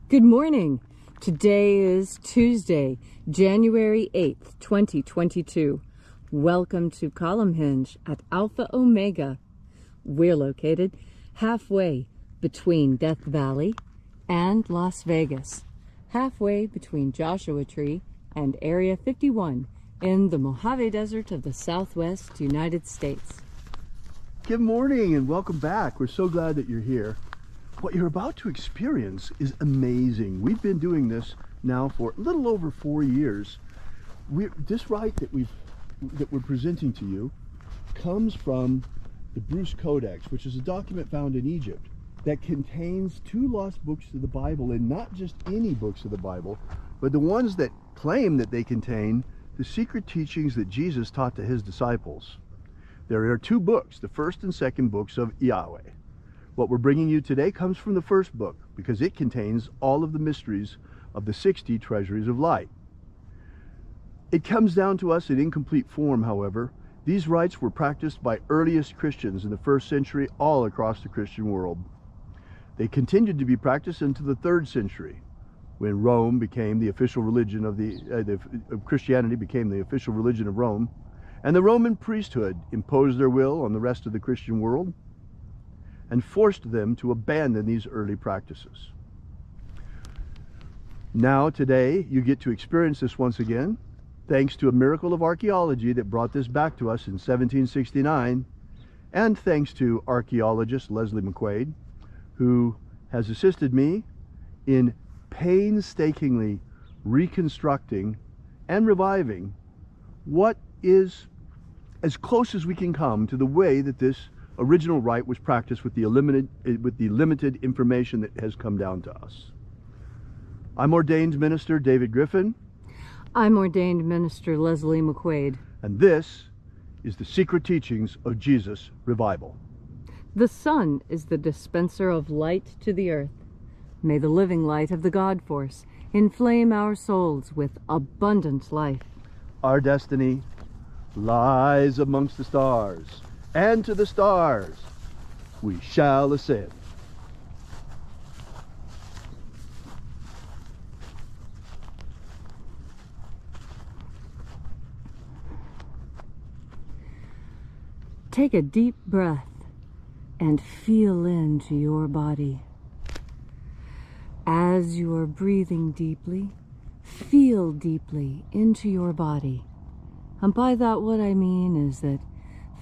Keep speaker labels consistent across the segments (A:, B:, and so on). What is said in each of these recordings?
A: Good morning. Today is Tuesday, January 8th, 2022. Welcome to Columnhenge at Alpha Ωmega. We're located halfway between Death Valley and Las Vegas, halfway between Joshua Tree and Area 51 in the Mojave Desert of the Southwest United States.
B: Good morning and welcome back. We're so glad that you're here. What you're about to experience is amazing. We've been doing this now for a little over 4 years. This rite that we're presenting to you comes from the Bruce Codex, which is a document found in Egypt that contains 2 lost books of the Bible, and not just any books of the Bible, but the ones that claim that they contain the secret teachings that Jesus taught to his disciples. There are 2 books, the first and second books of Yahweh. What we're bringing you today comes from the first book because it contains all of the mysteries of the 60 Treasuries of Light. It comes down to us in incomplete form, however. These rites were practiced by earliest Christians in the 1st century all across the Christian world. They continued to be practiced into the 3rd century when Rome became the official religion of Christianity became the official religion of Rome, and the Roman priesthood imposed their will on the rest of the Christian world and forced them to abandon these early practices. Now, today, you get to experience this once again, thanks to a miracle of archaeology that brought this back to us in 1769, and thanks to archaeologist Leslie McQuade, who has assisted me in painstakingly reconstructing and reviving what is as close as we can come to the way that this original rite was practiced with the limited information that has come down to us. I'm ordained minister David Griffin.
A: I'm ordained minister Leslie McQuade.
B: And this is the secret teachings of Jesus Revival.
A: The sun is the dispenser of light to the earth. May the living light of the God Force inflame our souls with abundant life.
B: Our destiny lies amongst the stars, and to the stars we shall ascend.
A: Take a deep breath and feel into your body. As you are breathing deeply, feel deeply into your body. And by that, what I mean is that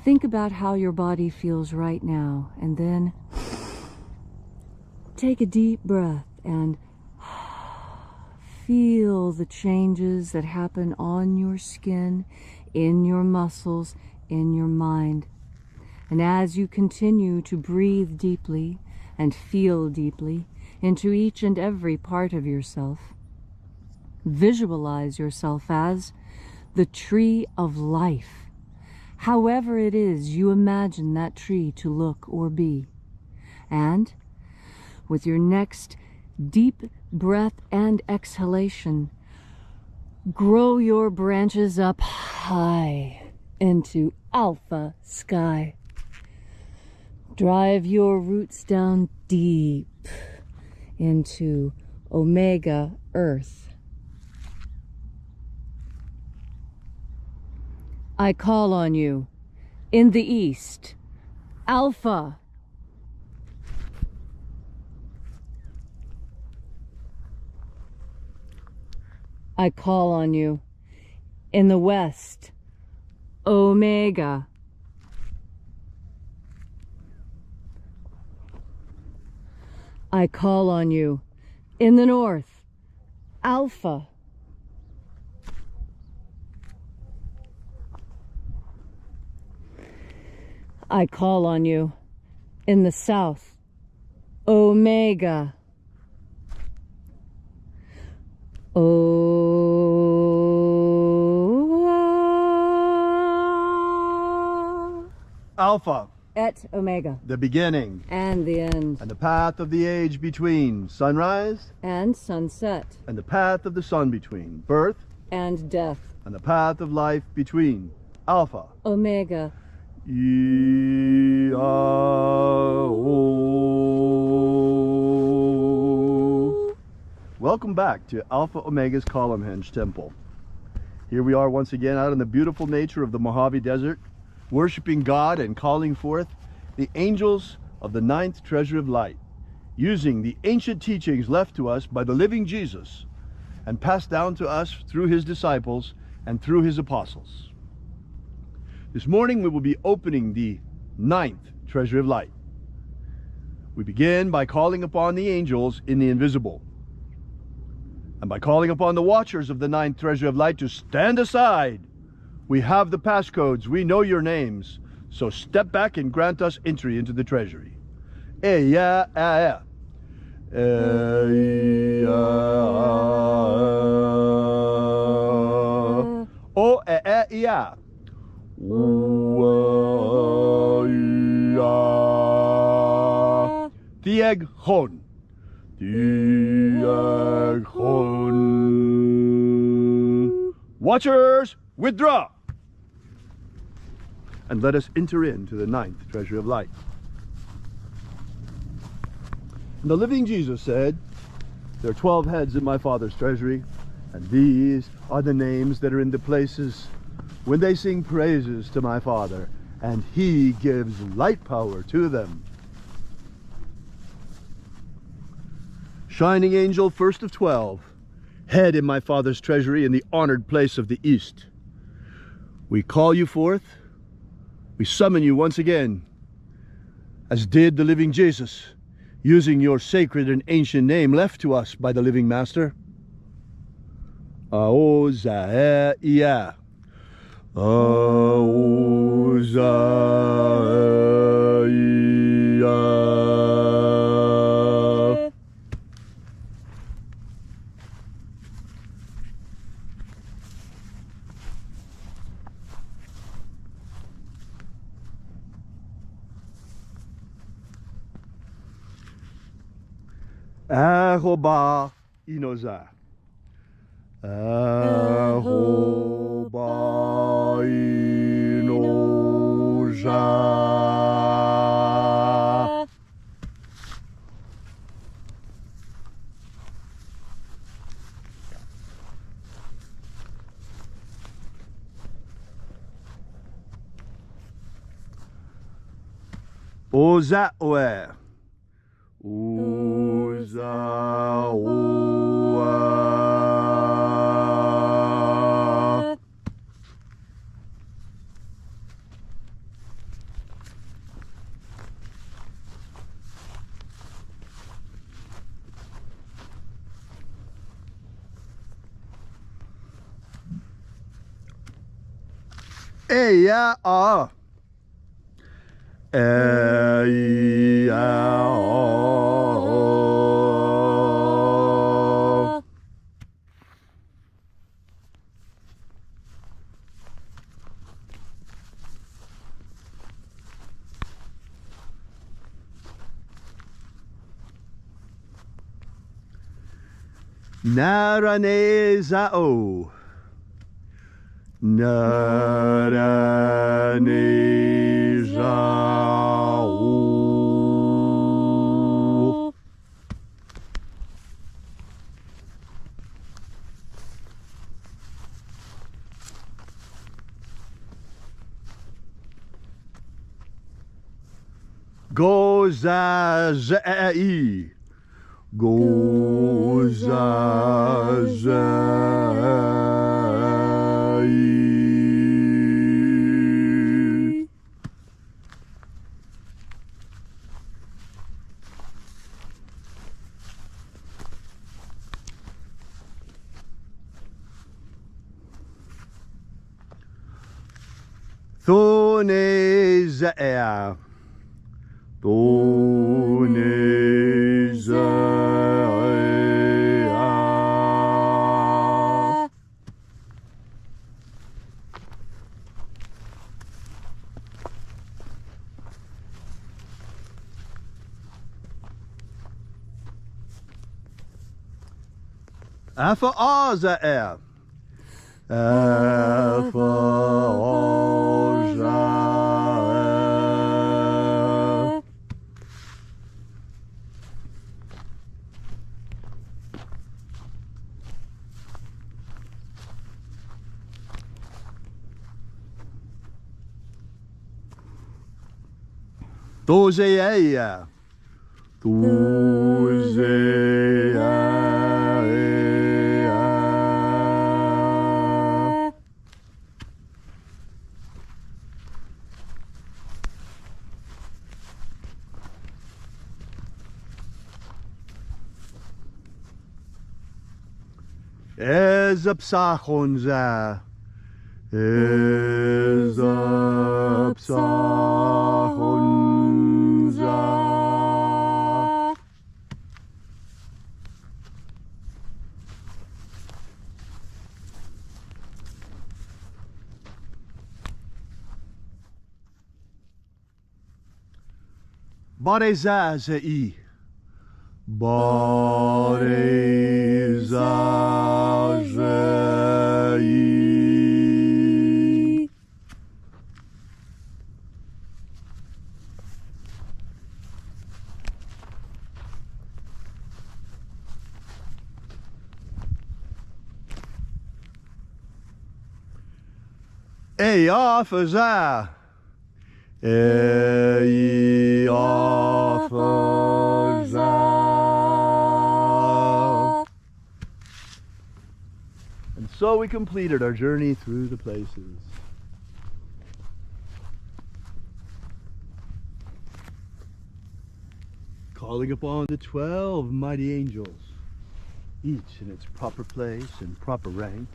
A: think about how your body feels right now, and then take a deep breath and feel the changes that happen on your skin, in your muscles, in your mind. And as you continue to breathe deeply and feel deeply into each and every part of yourself, visualize yourself as the tree of life. However it is you imagine that tree to look or be. And with your next deep breath and exhalation, grow your branches up high into alpha sky. Drive your roots down deep into omega earth. I call on you in the east, Alpha. I call on you in the west, Omega. I call on you in the north, Alpha. I call on you in the south, Omega.
B: Alpha.
A: Et Omega.
B: The beginning.
A: And the end.
B: And the path of the age between sunrise
A: and sunset.
B: And the path of the sun between birth
A: and death.
B: And the path of life between Alpha.
A: Omega.
B: Welcome back to Alpha O'Mega's Columnhenge Temple. Here we are once again out in the beautiful nature of the Mojave Desert, worshiping God and calling forth the angels of the 9th Treasury of Light, using the ancient teachings left to us by the living Jesus and passed down to us through his disciples and through his apostles. This morning we will be opening the 9th Treasury of Light. We begin by calling upon the angels in the invisible, and by calling upon the watchers of the 9th Treasury of Light to stand aside. We have the passcodes, we know your names, so step back and grant us entry into the treasury. Eya, eya. Eya. O, eya. Tieg hon. Tieg hon. Watchers, withdraw. And let us enter into the 9th Treasury of Light. And the living Jesus said, there are 12 heads in my Father's treasury, and these are the names that are in the places when they sing praises to my Father, and he gives light power to them. Shining angel, first of 12, head in my Father's treasury in the honored place of the East. We call you forth. We summon you once again, as did the living Jesus, using your sacred and ancient name left to us by the living Master. Aozaia. Aozaia. Ahoba inoza. Ahoba inoza. Oza oe. Eya a. Eya a. Naranezao. Naranezao. Gozazai. Gozazai. Thonezea. Thonezea. Alpha Ωmega. Alpha Ωmega. Dozeia. Ezapsachonza. Ezapsachonza. Barezazei. Barezazei. Eyafaza. Eyafaza. And so we completed our journey through the places. Calling upon the 12 mighty angels, each in its proper place and proper rank.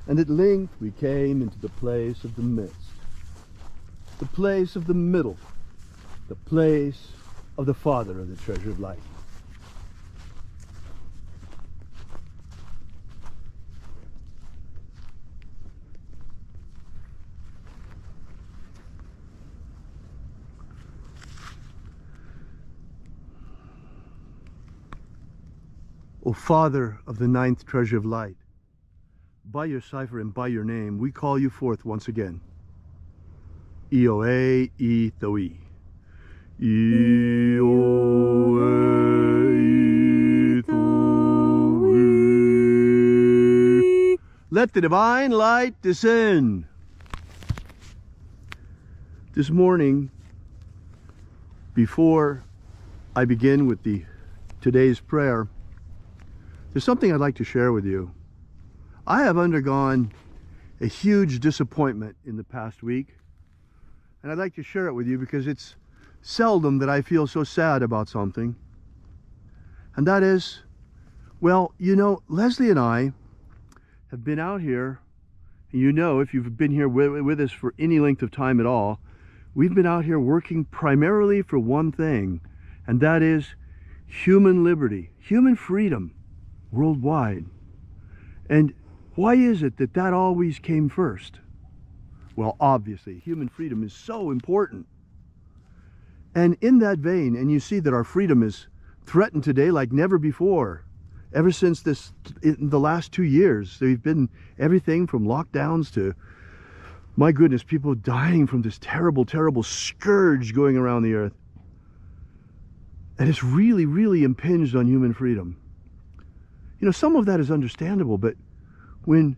B: And at length we came into the place of the midst, the place of the middle, the place of the Father of the Treasure of Light. O Father of the ninth Treasure of Light, by your cipher and by your name, we call you forth once again. Ioe e Thoi. Ioe e Thoi. Let the divine light descend. This morning, before I begin with today's prayer, there's something I'd like to share with you. I have undergone a huge disappointment in the past week, and I'd like to share it with you because it's seldom that I feel so sad about something. And that is, well, you know, Leslie and I have been out here, and you know, if you've been here with us for any length of time at all, we've been out here working primarily for one thing, and that is human liberty, human freedom worldwide. And why is it that that always came first? Well, obviously, human freedom is so important. And in that vein, and you see that our freedom is threatened today like never before. Ever since in the last 2 years, there've been everything from lockdowns to, my goodness, people dying from this terrible, terrible scourge going around the earth. And it's really, really impinged on human freedom. You know, some of that is understandable, but when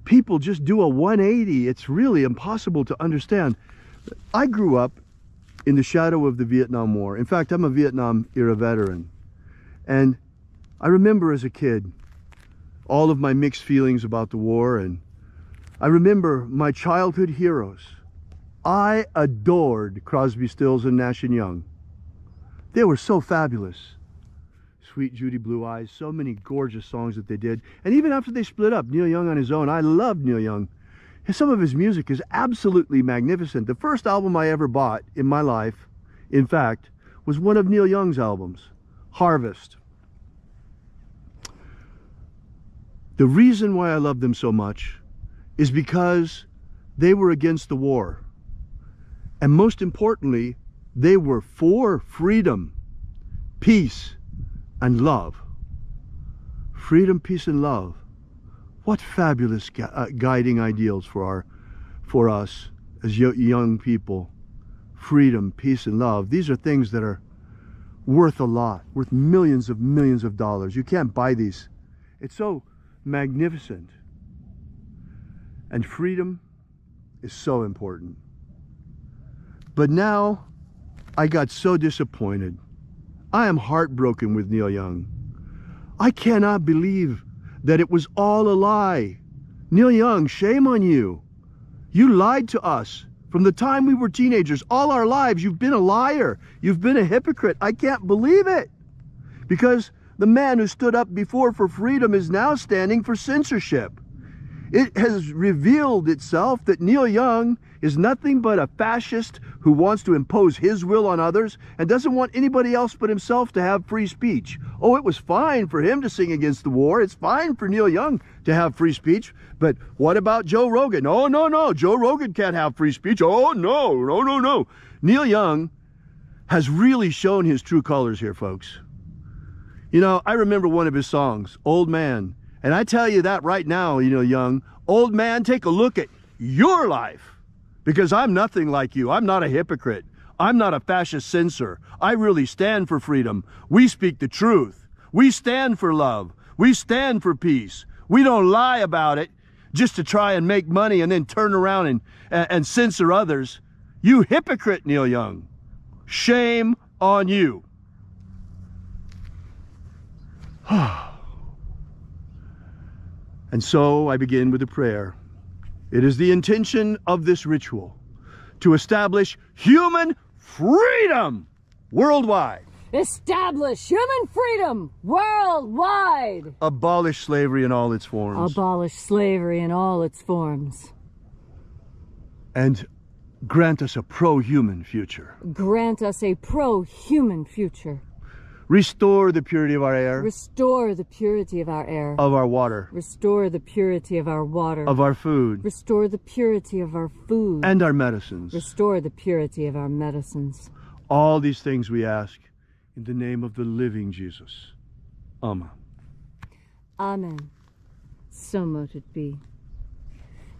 B: people just do a 180, it's really impossible to understand. I grew up in the shadow of the Vietnam War. In fact, I'm a Vietnam era veteran. And I remember as a kid all of my mixed feelings about the war, and I remember my childhood heroes. I adored Crosby, Stills, and Nash & Young. They were so fabulous. Sweet Judy Blue Eyes, so many gorgeous songs that they did. And even after they split up, Neil Young on his own, I loved Neil Young. And some of his music is absolutely magnificent. The first album I ever bought in my life, in fact, was one of Neil Young's albums, Harvest. The reason why I love them so much is because they were against the war. And most importantly, they were for freedom, peace, and love. Freedom, peace, and love. What fabulous guiding ideals for us as young people. Freedom, peace, and love. These are things that are worth a lot, worth millions of dollars. You can't buy these. It's so magnificent. And freedom is so important. But now, I got so disappointed. I am heartbroken with Neil Young. I cannot believe that it was all a lie. Neil Young, shame on you. You lied to us. From the time we were teenagers, all our lives, you've been a liar. You've been a hypocrite. I can't believe it. Because the man who stood up before for freedom is now standing for censorship. It has revealed itself that Neil Young is nothing but a fascist who wants to impose his will on others and doesn't want anybody else but himself to have free speech. Oh, it was fine for him to sing against the war. It's fine for Neil Young to have free speech. But what about Joe Rogan? Oh, no, Joe Rogan can't have free speech. Oh, no. Neil Young has really shown his true colors here, folks. You know, I remember one of his songs, Old Man. And I tell you that right now, you know, Young, old man, take a look at your life. Because I'm nothing like you. I'm not a hypocrite. I'm not a fascist censor. I really stand for freedom. We speak the truth. We stand for love. We stand for peace. We don't lie about it just to try and make money and then turn around and censor others. You hypocrite, Neil Young. Shame on you. And so I begin with a prayer. It is the intention of this ritual to establish human freedom worldwide.
A: Establish human freedom worldwide.
B: Abolish slavery in all its forms.
A: Abolish slavery in all its forms.
B: And grant us a pro-human future.
A: Grant us a pro-human future.
B: Restore the purity of our air.
A: Restore the purity of our air.
B: Of our water.
A: Restore the purity of our water.
B: Of our food.
A: Restore the purity of our food.
B: And our medicines.
A: Restore the purity of our medicines.
B: All these things we ask in the name of the living Jesus. Amen.
A: Amen. So mote it be.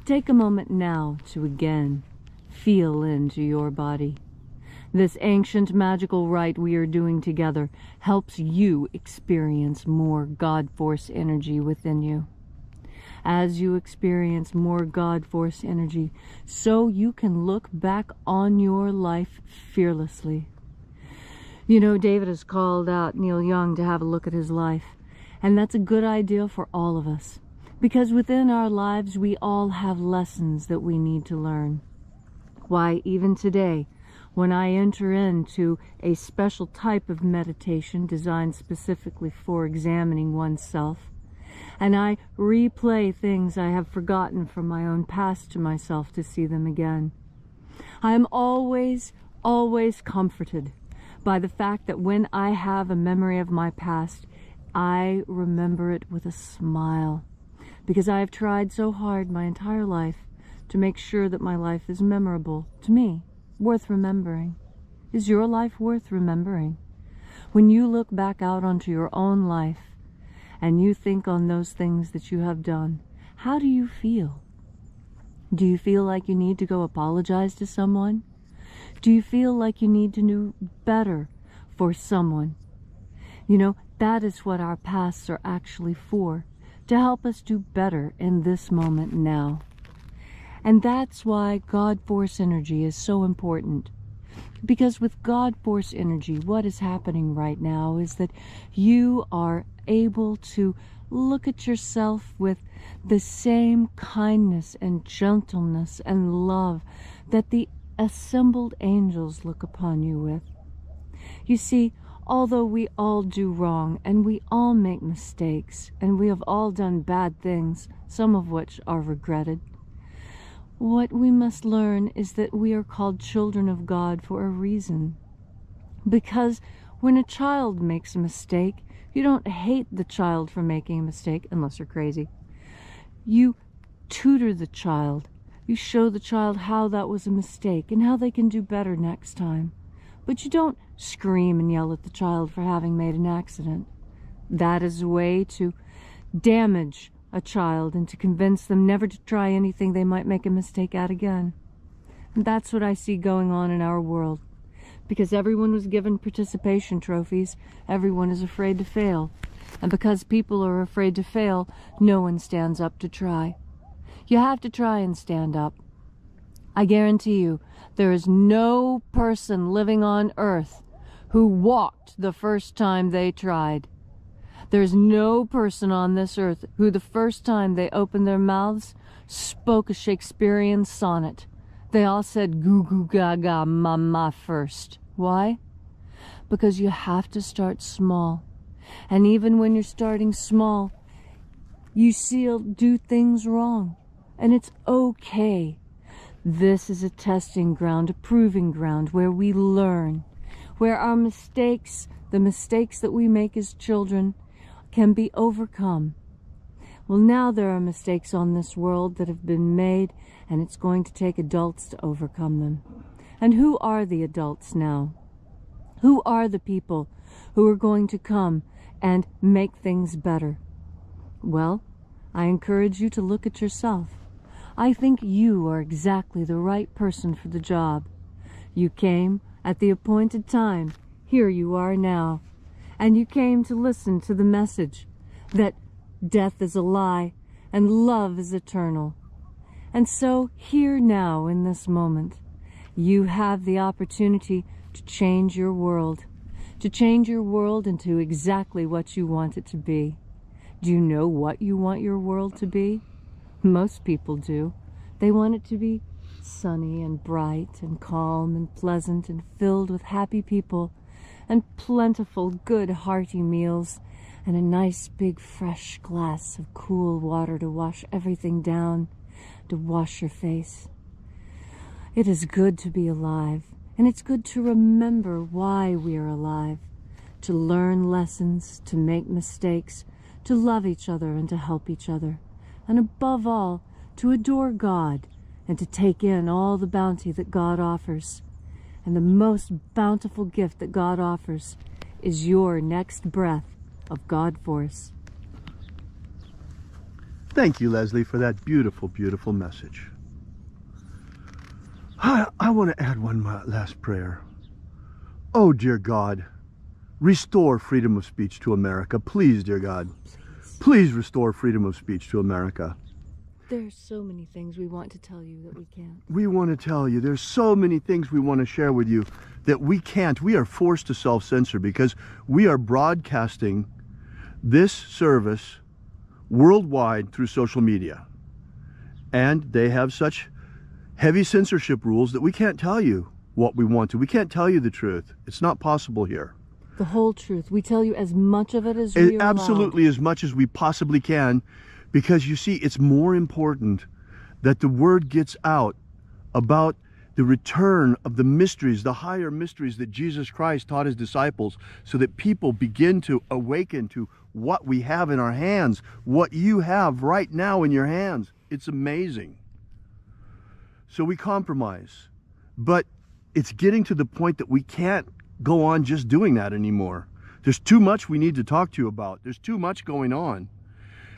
A: Take a moment now to again feel into your body. This ancient magical rite we are doing together helps you experience more God Force energy within you. As you experience more God Force energy, so you can look back on your life fearlessly. You know, David has called out Neil Young to have a look at his life, and that's a good idea for all of us, because within our lives we all have lessons that we need to learn. Why, even today, when I enter into a special type of meditation designed specifically for examining oneself, and I replay things I have forgotten from my own past to myself to see them again, I am always comforted by the fact that when I have a memory of my past, I remember it with a smile, because I have tried so hard my entire life to make sure that my life is memorable to me. Worth remembering. Is your life worth remembering? When you look back out onto your own life and you think on those things that you have done, how do you feel? Do you feel like you need to go apologize to someone? Do you feel like you need to do better for someone? You know, that is what our pasts are actually for, to help us do better in this moment now. And that's why God Force energy is so important. Because with God Force energy, what is happening right now is that you are able to look at yourself with the same kindness and gentleness and love that the assembled angels look upon you with. You see, although we all do wrong and we all make mistakes and we have all done bad things, some of which are regretted, what we must learn is that we are called children of God for a reason. Because when a child makes a mistake, you don't hate the child for making a mistake, unless you're crazy. You tutor the child. You show the child how that was a mistake and how they can do better next time. But you don't scream and yell at the child for having made an accident. That is a way to damage a child and to convince them never to try anything they might make a mistake at again. And that's what I see going on in our world. Because everyone was given participation trophies, everyone is afraid to fail. And because people are afraid to fail, no one stands up to try. You have to try and stand up. I guarantee you, there is no person living on earth who walked the first time they tried. There's no person on this earth who the first time they opened their mouths spoke a Shakespearean sonnet. They all said goo goo gaga mama first. Why? Because you have to start small. And even when you're starting small, you still do things wrong. And it's okay. This is a testing ground, a proving ground where we learn, where our mistakes, the mistakes that we make as children, can be overcome. Well, now there are mistakes on this world that have been made, and it's going to take adults to overcome them. And who are the adults now? Who are the people who are going to come and make things better? Well, I encourage you to look at yourself. I think you are exactly the right person for the job. You came at the appointed time. Here you are now. And you came to listen to the message that death is a lie and love is eternal. And so here now in this moment, you have the opportunity to change your world into exactly what you want it to be. Do you know what you want your world to be? Most people do. They want it to be sunny and bright and calm and pleasant and filled with happy people and plentiful, good, hearty meals and a nice big fresh glass of cool water to wash everything down, to wash your face. It is good to be alive, and it's good to remember why we are alive, to learn lessons, to make mistakes, to love each other and to help each other, and above all, to adore God and to take in all the bounty that God offers. And the most bountiful gift that God offers is your next breath of God force.
B: Thank you, Leslie, for that beautiful, beautiful message. I want to add one last prayer. Oh, dear God, restore freedom of speech to America. Please, dear God, please restore freedom of speech to America.
A: There's so many things we want to tell you that we can't.
B: We want to tell you. There's so many things we want to share with you that we can't. We are forced to self-censor because we are broadcasting this service worldwide through social media. And they have such heavy censorship rules that we can't tell you what we want to. We can't tell you the truth. It's not possible here.
A: The whole truth. We tell you as much of it as we are
B: absolutely
A: allowed.
B: As much as we possibly can. Because you see, it's more important that the word gets out about the return of the mysteries, the higher mysteries that Jesus Christ taught his disciples, so that people begin to awaken to what we have in our hands, what you have right now in your hands. It's amazing. So we compromise. But it's getting to the point that we can't go on just doing that anymore. There's too much we need to talk to you about. There's too much going on.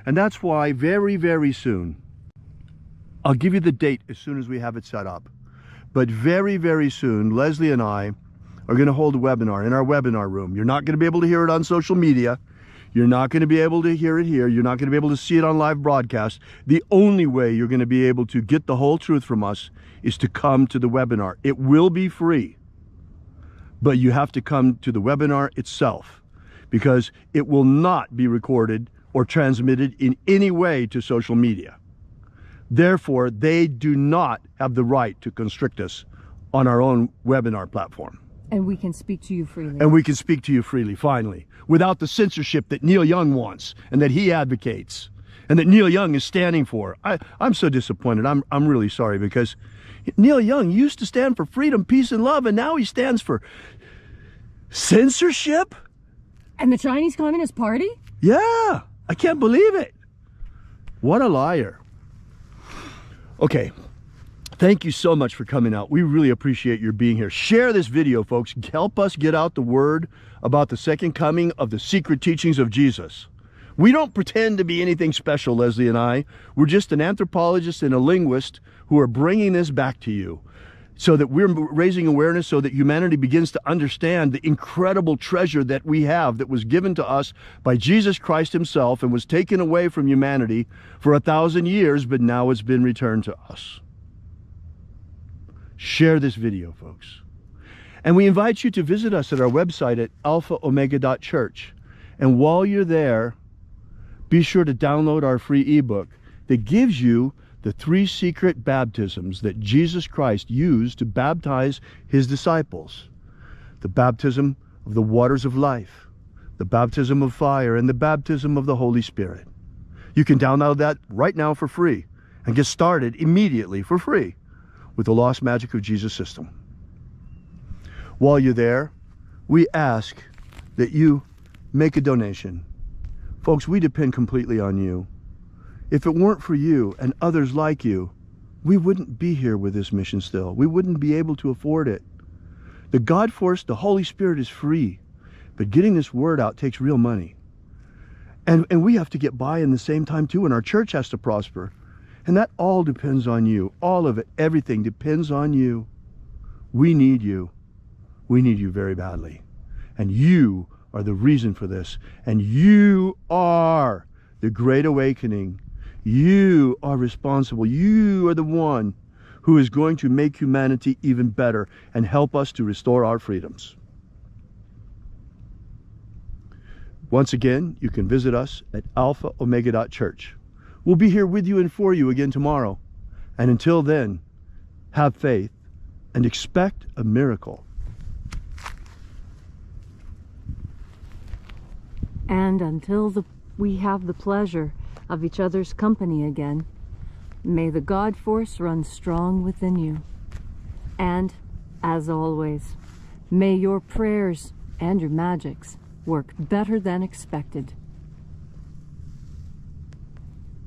B: And that's why very, very soon, I'll give you the date as soon as we have it set up, but very, very soon, Leslie and I are going to hold a webinar in our webinar room. You're not going to be able to hear it on social media. You're not going to be able to hear it here. You're not going to be able to see it on live broadcast. The only way you're going to be able to get the whole truth from us is to come to the webinar. It will be free, but you have to come to the webinar itself because it will not be recorded or transmitted in any way to social media. Therefore, they do not have the right to constrict us on our own webinar platform.
A: And we can speak to you freely.
B: And we can speak to you freely, finally, without the censorship that Neil Young wants and that he advocates and that Neil Young is standing for. I'm so disappointed. I'm really sorry because Neil Young used to stand for freedom, peace, and love, and now he stands for censorship?
A: And the Chinese Communist Party?
B: Yeah. I can't believe it. What a liar. Okay. Thank you so much for coming out. We really appreciate your being here. Share this video, folks. Help us get out the word about the second coming of the secret teachings of Jesus. We don't pretend to be anything special, Leslie and I. We're just an anthropologist and a linguist who are bringing this back to you so that we're raising awareness so that humanity begins to understand the incredible treasure that we have that was given to us by Jesus Christ himself and was taken away from humanity for 1,000 years, but now it's been returned to us. Share this video, folks. And we invite you to visit us at our website at alphaomega.church. And while you're there, be sure to download our free ebook that gives you the 3 secret baptisms that Jesus Christ used to baptize his disciples. The baptism of the waters of life, the baptism of fire, and the baptism of the Holy Spirit. You can download that right now for free and get started immediately for free with the Lost Magic of Jesus system. While you're there, we ask that you make a donation. Folks, we depend completely on you. If it weren't for you and others like you, we wouldn't be here with this mission still. We wouldn't be able to afford it. The God force, the Holy Spirit, is free, but getting this word out takes real money. And we have to get by in the same time too, and our church has to prosper. And that all depends on you. All of it, everything depends on you. We need you. We need you very badly. And you are the reason for this. And you are the Great Awakening. You are responsible. You are the one who is going to make humanity even better and help us to restore our freedoms. Once again, you can visit us at alphaomega.church. We'll be here with you and for you again tomorrow. And until then, have faith and expect a miracle.
A: And until we have the pleasure of each other's company again, may the God force run strong within you. And, as always, may your prayers and your magics work better than expected.